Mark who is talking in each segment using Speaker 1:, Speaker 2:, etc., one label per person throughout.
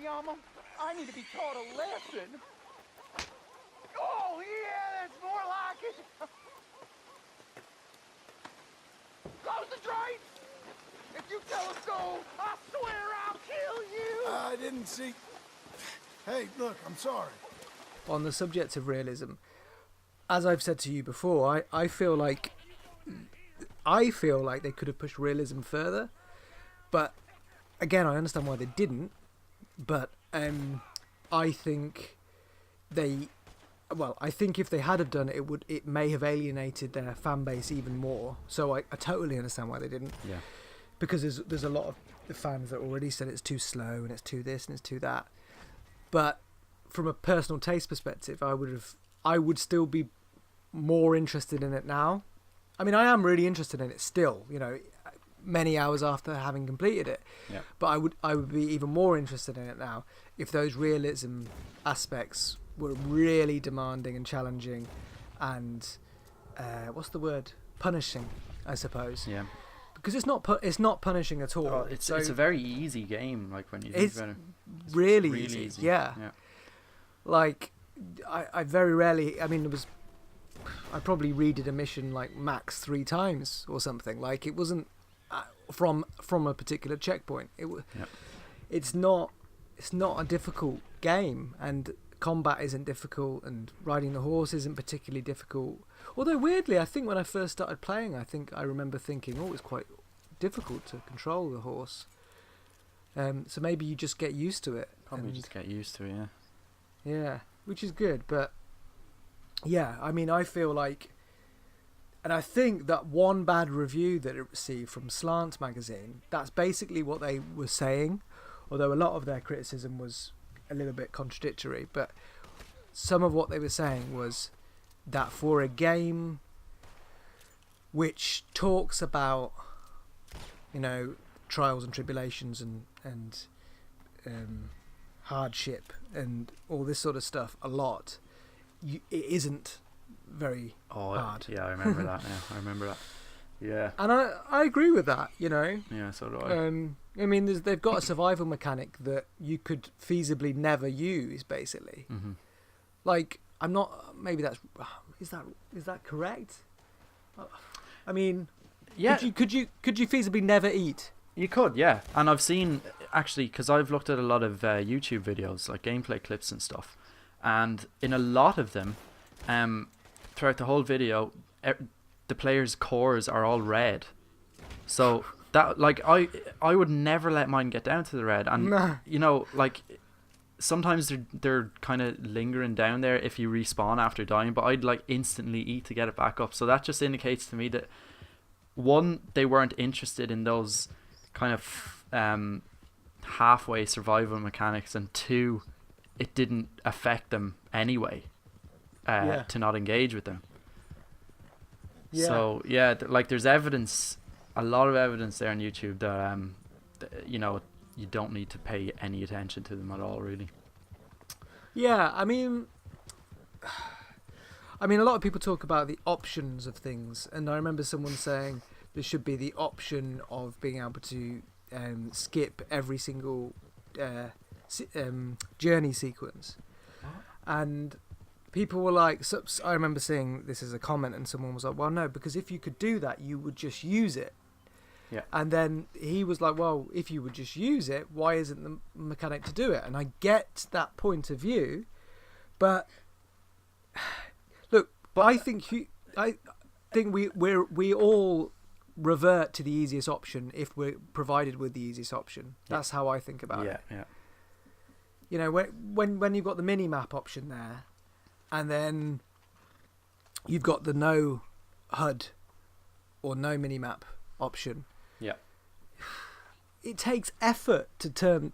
Speaker 1: easy on them. I need to be taught a lesson. Oh, yeah, that's more like it. Close the drain. If you tell us go, I swear I'll kill you.
Speaker 2: I didn't see... Hey, look, I'm sorry.
Speaker 3: On the subject of realism, as I've said to you before, I feel like they could have pushed realism further. But again, I understand why they didn't. But I think I think if they had have done it, it may have alienated their fan base even more. So I totally understand why they didn't.
Speaker 4: Yeah.
Speaker 3: Because there's a lot of the fans that already said it's too slow and it's too this and it's too that. But from a personal taste perspective, I would still be more interested in it now. I mean, I am really interested in it still, many hours after having completed it.
Speaker 4: Yeah.
Speaker 3: But I would be even more interested in it now if those realism aspects were really demanding and challenging and what's the word? Punishing, I suppose.
Speaker 4: Yeah.
Speaker 3: Because it's not punishing at all.
Speaker 4: Oh, it's a very easy game, like when you think about it.
Speaker 3: It's really easy. Yeah. Like I very rarely. I mean, I probably redid a mission like max 3 times or something. Like it wasn't from a particular checkpoint. It's not a difficult game, and combat isn't difficult, and riding the horse isn't particularly difficult. Although weirdly, I think when I first started playing, I remember thinking, oh, it's quite difficult to control the horse. So maybe you just get used to it.
Speaker 4: Probably just get used to it, yeah.
Speaker 3: Yeah, which is good, but yeah, I mean, I feel like, and I think that one bad review that it received from Slant magazine, that's basically what they were saying, although a lot of their criticism was a little bit contradictory, but some of what they were saying was that for a game which talks about, trials and tribulations and hardship and all this sort of stuff a lot, it isn't very hard.
Speaker 4: Yeah, I remember that now. I remember that. Yeah.
Speaker 3: And I agree with that,
Speaker 4: Yeah, so do I.
Speaker 3: I mean, they've got a survival mechanic that you could feasibly never use, basically.
Speaker 4: Mm-hmm.
Speaker 3: Like, I'm not... Maybe that's... Is that correct? I mean...
Speaker 4: Yeah.
Speaker 3: Could you feasibly never eat?
Speaker 4: You could, yeah. And I've seen, actually, because I've looked at a lot of YouTube videos, like gameplay clips and stuff, and in a lot of them, throughout the whole video, the players' cores are all red. So that, like, I would never let mine get down to the red, and
Speaker 3: nah.
Speaker 4: Like sometimes they're kind of lingering down there if you respawn after dying, but I'd like instantly eat to get it back up. So that just indicates to me that, one, they weren't interested in those kind of halfway survival mechanics, and two, it didn't affect them anyway to not engage with them. Yeah. So yeah, like there's evidence, a lot of evidence there on YouTube that you don't need to pay any attention to them at all, really.
Speaker 3: Yeah, I mean, a lot of people talk about the options of things, and I remember someone saying there should be the option of being able to skip every single journey sequence. And people were like, I remember seeing this as a comment, and someone was like, well, no, because if you could do that, you would just use it.
Speaker 4: Yeah.
Speaker 3: And then he was like, well, if you would just use it, why isn't the mechanic to do it? And I get that point of view, but look, I think we all revert to the easiest option if we're provided with the easiest option. That's how I think about it.
Speaker 4: Yeah.
Speaker 3: When you've got the mini map option there, and then you've got the no HUD or no mini map option.
Speaker 4: Yeah.
Speaker 3: It takes effort to turn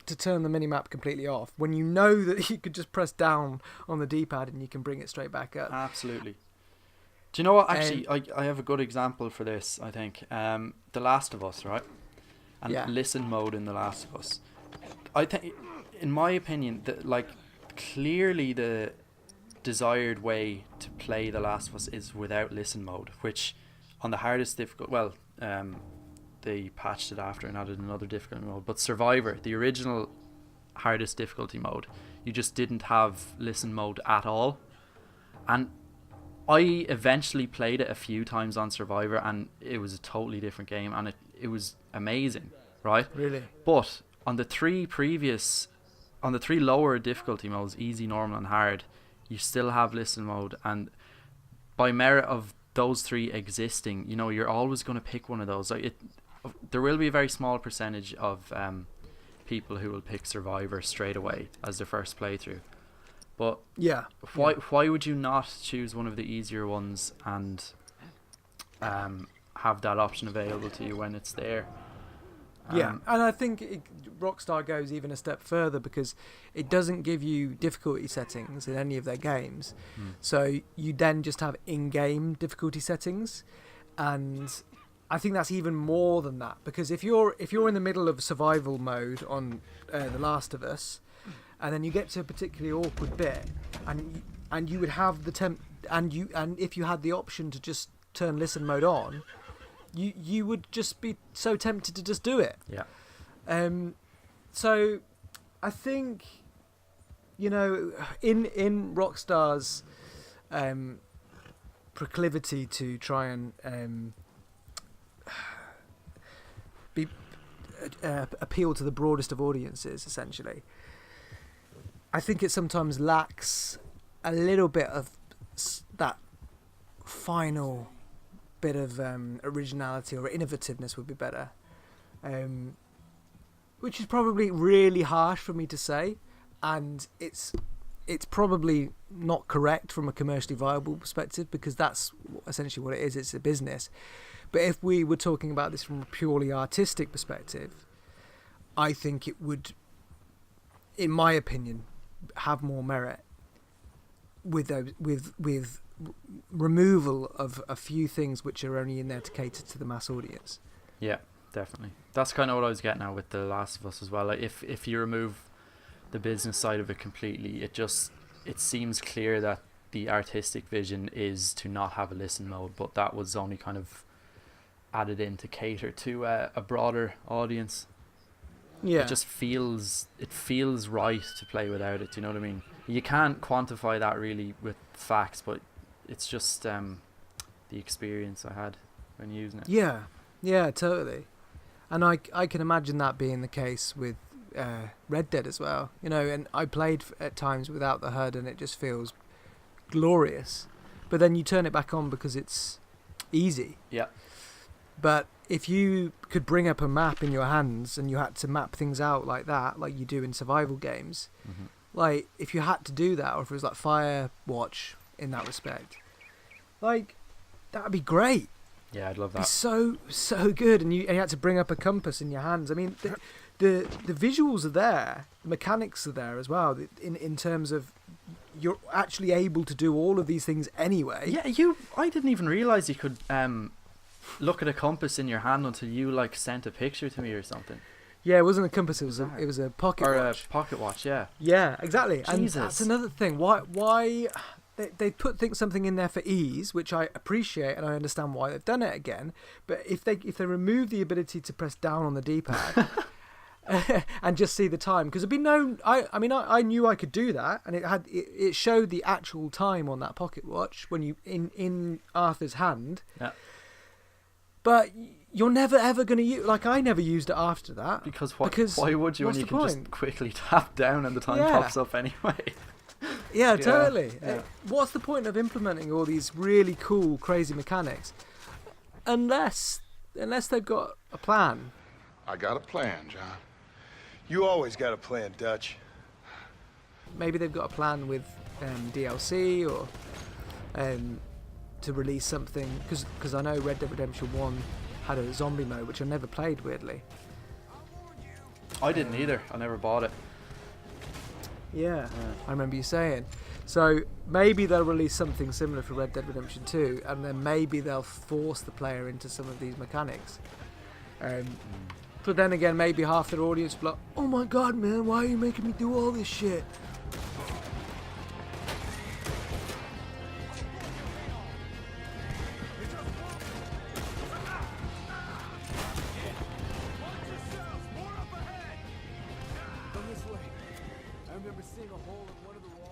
Speaker 3: the minimap completely off when you know that you could just press down on the D-pad and you can bring it straight back up.
Speaker 4: Absolutely. Do you know what? Actually, I have a good example for this, I think. The Last of Us, right? And listen mode in The Last of Us. I think, in my opinion, that like clearly the desired way to play The Last of Us is without listen mode, which on the hardest difficult, they patched it after and added another difficult mode. But Survivor, the original hardest difficulty mode. You just didn't have listen mode at all. And I eventually played it a few times on Survivor, and it was a totally different game, and it was amazing, right?
Speaker 3: Really?
Speaker 4: But on the three lower difficulty modes, easy, normal, and hard, you still have listen mode, and by merit of those three existing, you know, you're always going to pick one of those. Like there will be a very small percentage of people who will pick Survivor straight away as their first playthrough. But why would you not choose one of the easier ones and have that option available to you when it's there?
Speaker 3: And I think Rockstar goes even a step further, because it doesn't give you difficulty settings in any of their games. So you then just have in-game difficulty settings, and I think that's even more than that, because if you're in the middle of survival mode on The Last of Us, and then you get to a particularly awkward bit, and you would have the and if you had the option to just turn listen mode on, you would just be so tempted to just do it. So I think, you know, in Rockstar's proclivity to try and appeal to the broadest of audiences, essentially, I think it sometimes lacks a little bit of that final bit of originality, or innovativeness would be better, which is probably really harsh for me to say, and it's probably not correct from a commercially viable perspective, because that's essentially what it is. It's a business. But if we were talking about this from a purely artistic perspective, I think it would, in my opinion, have more merit with removal of a few things which are only in there to cater to the mass audience.
Speaker 4: Yeah, definitely. That's kind of what I was getting at with The Last of Us as well. Like if you remove the business side of it completely, it seems clear that the artistic vision is to not have a listen mode, but that was only kind of added in to cater to a broader audience.
Speaker 3: Yeah,
Speaker 4: it feels right to play without it. Do you know what I mean? You can't quantify that really with facts, but it's just the experience I had when using it.
Speaker 3: Yeah, totally. And I can imagine that being the case with Red Dead as well. You know, and I played at times without the HUD, and it just feels glorious. But then you turn it back on because it's easy.
Speaker 4: Yeah.
Speaker 3: But if you could bring up a map in your hands and you had to map things out like that, like you do in survival games, like if you had to do that, or if it was like Firewatch in that respect, like that'd be great.
Speaker 4: Yeah, I'd love that.
Speaker 3: It's so good, and you had to bring up a compass in your hands. I mean, the visuals are there, the mechanics are there as well. In terms of you're actually able to do all of these things anyway.
Speaker 4: Yeah, I didn't even realize you could look at a compass in your hand until you like sent a picture to me or something.
Speaker 3: Yeah, it wasn't a compass. It was a pocket watch.
Speaker 4: A pocket watch, yeah.
Speaker 3: Yeah, exactly.
Speaker 4: Jesus.
Speaker 3: And that's another thing. Why they put something in there for ease, which I appreciate, and I understand why they've done it again. But if they remove the ability to press down on the D-pad and just see the time, because it'd be no. I knew I could do that, and it showed the actual time on that pocket watch when you in Arthur's hand.
Speaker 4: Yeah.
Speaker 3: But you're never ever going to use. Like, I never used it after that.
Speaker 4: Because why would you when you can just quickly tap down and the time pops up anyway?
Speaker 3: Yeah, totally.
Speaker 4: Yeah.
Speaker 3: What's the point of implementing all these really cool, crazy mechanics unless they've got a plan?
Speaker 2: I got a plan, John.
Speaker 5: You always got a plan, Dutch.
Speaker 3: Maybe they've got a plan with DLC or to release something, because I know Red Dead Redemption 1 had a zombie mode, which I never played, weirdly.
Speaker 4: I didn't either. I never bought it.
Speaker 3: Yeah, I remember you saying. So maybe they'll release something similar for Red Dead Redemption 2, and then maybe they'll force the player into some of these mechanics. But then again, maybe half their audience will be like, oh my god, man, why are you making me do all this shit? remember seeing a hole in one of the walls.